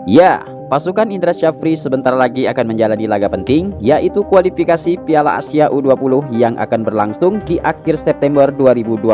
Ya, pasukan Indra Syafri sebentar lagi akan menjalani laga penting, yaitu kualifikasi Piala Asia U20 yang akan berlangsung di akhir September 2024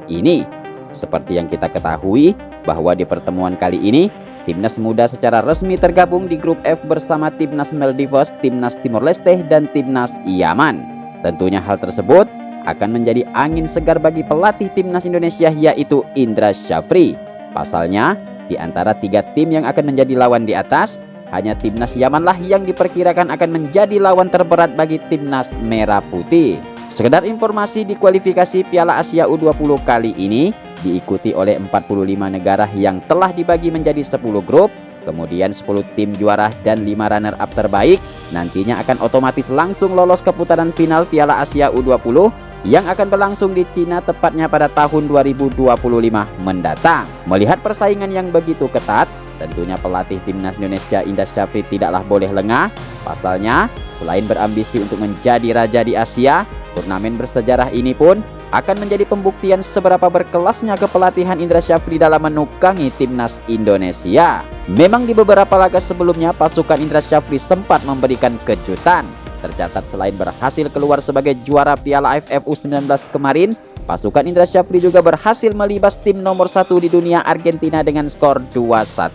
ini. Seperti yang kita ketahui, bahwa di pertemuan kali ini, Timnas Muda secara resmi tergabung di grup F bersama Timnas Maldives, Timnas Timor Leste, dan Timnas Yaman. Tentunya hal tersebut akan menjadi angin segar bagi pelatih Timnas Indonesia, yaitu Indra Syafri. Pasalnya, di antara 3 tim yang akan menjadi lawan di atas, hanya Timnas Yamanlah yang diperkirakan akan menjadi lawan terberat bagi Timnas Merah Putih. Sekedar informasi, di kualifikasi Piala Asia U20 kali ini diikuti oleh 45 negara yang telah dibagi menjadi 10 grup, kemudian 10 tim juara dan 5 runner-up terbaik nantinya akan otomatis langsung lolos ke putaran final Piala Asia U20 yang akan berlangsung di Cina tepatnya pada tahun 2025 mendatang. Melihat persaingan yang begitu ketat, tentunya pelatih Timnas Indonesia Indra Syafri tidaklah boleh lengah. Pasalnya, selain berambisi untuk menjadi raja di Asia, turnamen bersejarah ini pun akan menjadi pembuktian seberapa berkelasnya kepelatihan Indra Syafri dalam menukangi Timnas Indonesia. Memang di beberapa laga sebelumnya, pasukan Indra Syafri sempat memberikan kejutan. Tercatat selain berhasil keluar sebagai juara Piala AFF U19 kemarin, pasukan Indra Syafri juga berhasil melibas tim nomor 1 di dunia Argentina dengan skor 2-1.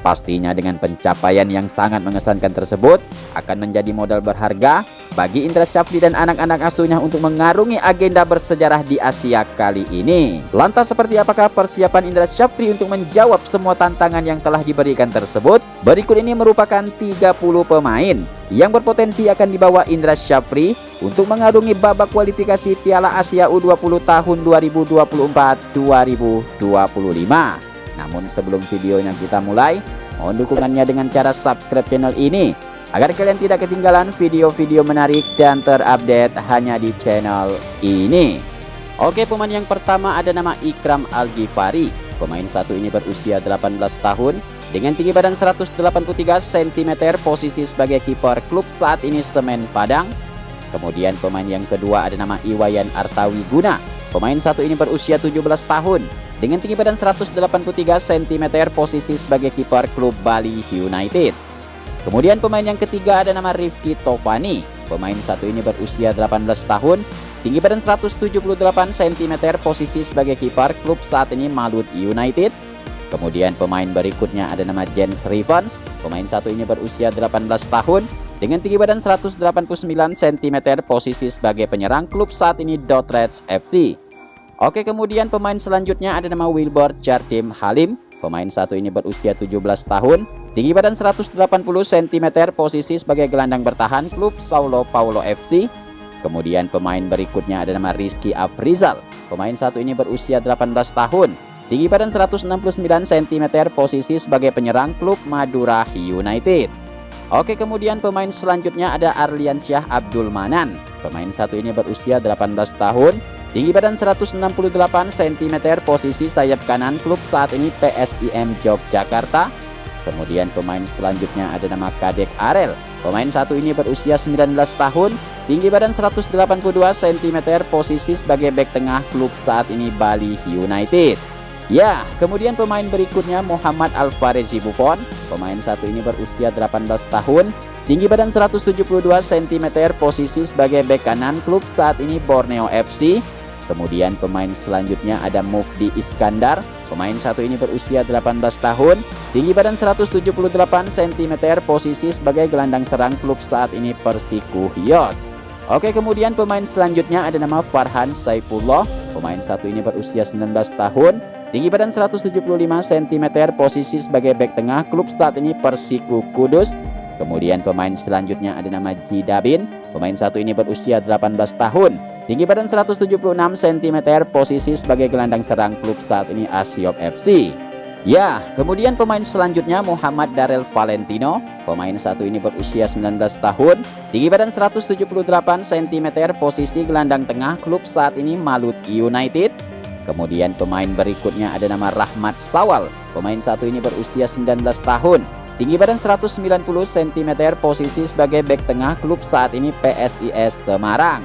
Pastinya dengan pencapaian yang sangat mengesankan tersebut akan menjadi modal berharga bagi Indra Syafri dan anak-anak asuhnya untuk mengarungi agenda bersejarah di Asia kali ini. Lantas seperti apakah persiapan Indra Syafri untuk menjawab semua tantangan yang telah diberikan tersebut? Berikut ini merupakan 30 pemain yang berpotensi akan dibawa Indra Syafri untuk mengarungi babak kualifikasi Piala Asia U20 tahun 2024-2025. Namun sebelum videonya kita mulai, mohon dukungannya dengan cara subscribe channel ini agar kalian tidak ketinggalan video-video menarik dan terupdate hanya di channel ini. Oke, pemain yang pertama ada nama Ikram Al-Ghifari. Pemain satu ini berusia 18 tahun dengan tinggi badan 183 cm, posisi sebagai kiper klub saat ini Semen Padang. Kemudian pemain yang kedua ada nama Iwayan Artawi Guna. Pemain satu ini berusia 17 tahun dengan tinggi badan 183 cm, posisi sebagai kiper klub Bali United. Kemudian pemain yang ketiga ada nama Rifki Topani. Pemain satu ini berusia 18 tahun, tinggi badan 178 cm, posisi sebagai kiper klub saat ini Malut United. Kemudian pemain berikutnya ada nama Jens Rivans. Pemain satu ini berusia 18 tahun dengan tinggi badan 189 cm, posisi sebagai penyerang klub saat ini Dordrecht FC. Oke, kemudian pemain selanjutnya ada nama Wilbur Jardim Halim. Pemain satu ini berusia 17 tahun, tinggi badan 180 cm, posisi sebagai gelandang bertahan klub Sao Paulo FC. Kemudian pemain berikutnya ada nama Rizky Afrizal. Pemain satu ini berusia 18 tahun, tinggi badan 169 cm, posisi sebagai penyerang klub Madura United. Oke, kemudian pemain selanjutnya ada Arliansyah Abdul Manan. Pemain satu ini berusia 18 tahun, tinggi badan 168 cm, posisi sayap kanan klub saat ini PSIM Yogyakarta. Kemudian pemain selanjutnya ada nama Kadek Arel. Pemain satu ini berusia 19 tahun, tinggi badan 182 cm, posisi sebagai bek tengah klub saat ini Bali United. Ya, kemudian pemain berikutnya Muhammad Alvarezi Buffon. Pemain satu ini berusia 18 tahun, tinggi badan 172 cm, posisi sebagai bek kanan klub saat ini Borneo FC. Kemudian pemain selanjutnya ada Mufdi Iskandar. Pemain satu ini berusia 18 tahun, tinggi badan 178 cm, posisi sebagai gelandang serang klub saat ini Persiku Hyot. Oke, kemudian pemain selanjutnya ada nama Farhan Saifullah. Pemain satu ini berusia 19 tahun, tinggi badan 175 cm, posisi sebagai bek tengah klub saat ini Persiku Kudus. Kemudian pemain selanjutnya ada nama Jidabin. Pemain satu ini berusia 18 tahun, tinggi badan 176 cm, posisi sebagai gelandang serang klub saat ini Asiop FC. Ya, kemudian pemain selanjutnya Muhammad Darel Valentino. Pemain satu ini berusia 19 tahun, tinggi badan 178 cm, posisi gelandang tengah klub saat ini Malut United. Kemudian pemain berikutnya ada nama Rahmat Sawal. Pemain satu ini berusia 19 tahun, tinggi badan 190 cm, posisi sebagai bek tengah klub saat ini PSIS Semarang.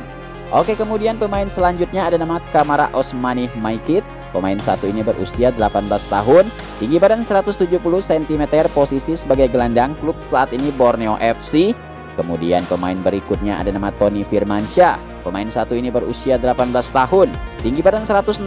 Oke, kemudian pemain selanjutnya ada nama Kamara Osmani Maikit. Pemain satu ini berusia 18 tahun, tinggi badan 170 cm, posisi sebagai gelandang, klub saat ini Borneo FC. Kemudian pemain berikutnya ada nama Tony Firmansyah. Pemain satu ini berusia 18 tahun, tinggi badan 168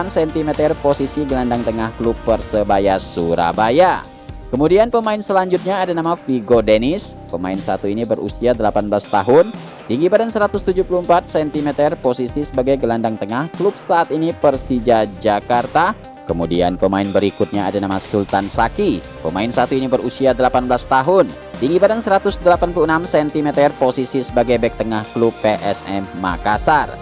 cm, posisi gelandang tengah, klub Persebaya Surabaya. Kemudian pemain selanjutnya ada nama Vigo Dennis. Pemain satu ini berusia 18 tahun, tinggi badan 174 cm, posisi sebagai gelandang tengah, klub saat ini Persija Jakarta. Kemudian pemain berikutnya ada nama Sultan Saki. Pemain satu ini berusia 18 tahun, tinggi badan 186 cm, posisi sebagai bek tengah, klub PSM Makassar.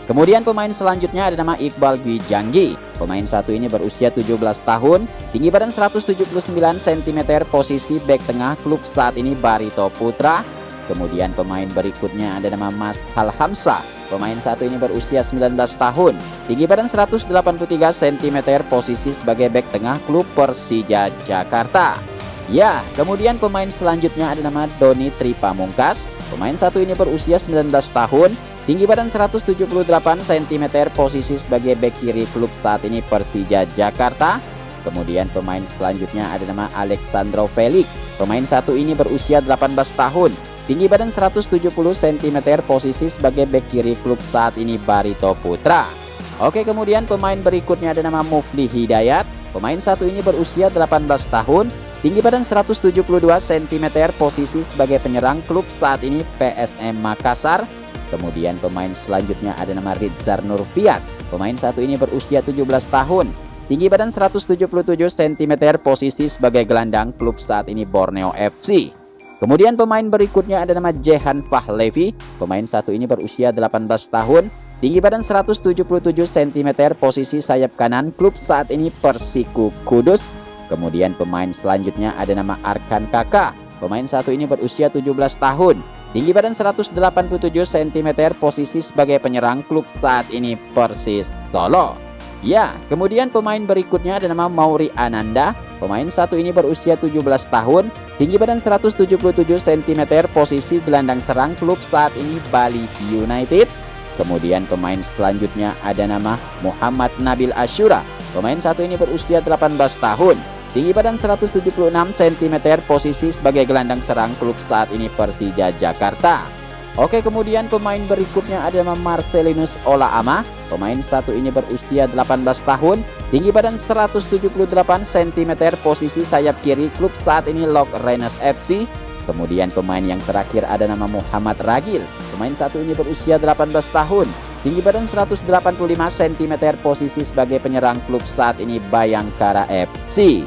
Kemudian pemain selanjutnya ada nama Iqbal Gwijanggi. Pemain satu ini berusia 17 tahun, tinggi badan 179 cm, posisi bek tengah, klub saat ini Barito Putra. Kemudian pemain berikutnya ada nama Mas Hal Hamzah. Pemain satu ini berusia 19 tahun, tinggi badan 183 cm, posisi sebagai bek tengah, klub Persija Jakarta. Ya, kemudian pemain selanjutnya ada nama Doni Tripamungkas. Pemain satu ini berusia 19 tahun, tinggi badan 178 cm, posisi sebagai bek kiri, klub saat ini Persija Jakarta. Kemudian pemain selanjutnya ada nama Alexandro Felix. Pemain satu ini berusia 18 tahun, tinggi badan 170 cm, posisi sebagai bek kiri, klub saat ini Barito Putra. Oke, kemudian pemain berikutnya ada nama Mufli Hidayat. Pemain satu ini berusia 18 tahun, tinggi badan 172 cm, posisi sebagai penyerang, klub saat ini PSM Makassar. Kemudian pemain selanjutnya ada nama Rizar Nurfiat. Pemain satu ini berusia 17 tahun, tinggi badan 177 cm, posisi sebagai gelandang, klub saat ini Borneo FC. Kemudian pemain berikutnya ada nama Jehan Fahlevi. Pemain satu ini berusia 18 tahun, tinggi badan 177 cm, posisi sayap kanan, klub saat ini Persiku Kudus. Kemudian pemain selanjutnya ada nama Arkan Kakak. Pemain satu ini berusia 17 tahun, tinggi badan 187 cm, posisi sebagai penyerang, klub saat ini Persis Solo. Ya, kemudian pemain berikutnya ada nama Mauri Ananda. Pemain satu ini berusia 17 tahun, tinggi badan 177 cm, posisi gelandang serang, klub saat ini Bali United. Kemudian pemain selanjutnya ada nama Muhammad Nabil Asyura. Pemain satu ini berusia 18 tahun, tinggi badan 176 cm, posisi sebagai gelandang serang, klub saat ini Persija Jakarta. Oke, kemudian pemain berikutnya ada nama Marcelinus Olaama. Pemain satu ini berusia 18 tahun, tinggi badan 178 cm, posisi sayap kiri, klub saat ini Lok Rennes FC. Kemudian pemain yang terakhir ada nama Muhammad Ragil. Pemain satu ini berusia 18 tahun, tinggi badan 185 cm, posisi sebagai penyerang, klub saat ini Bayangkara FC.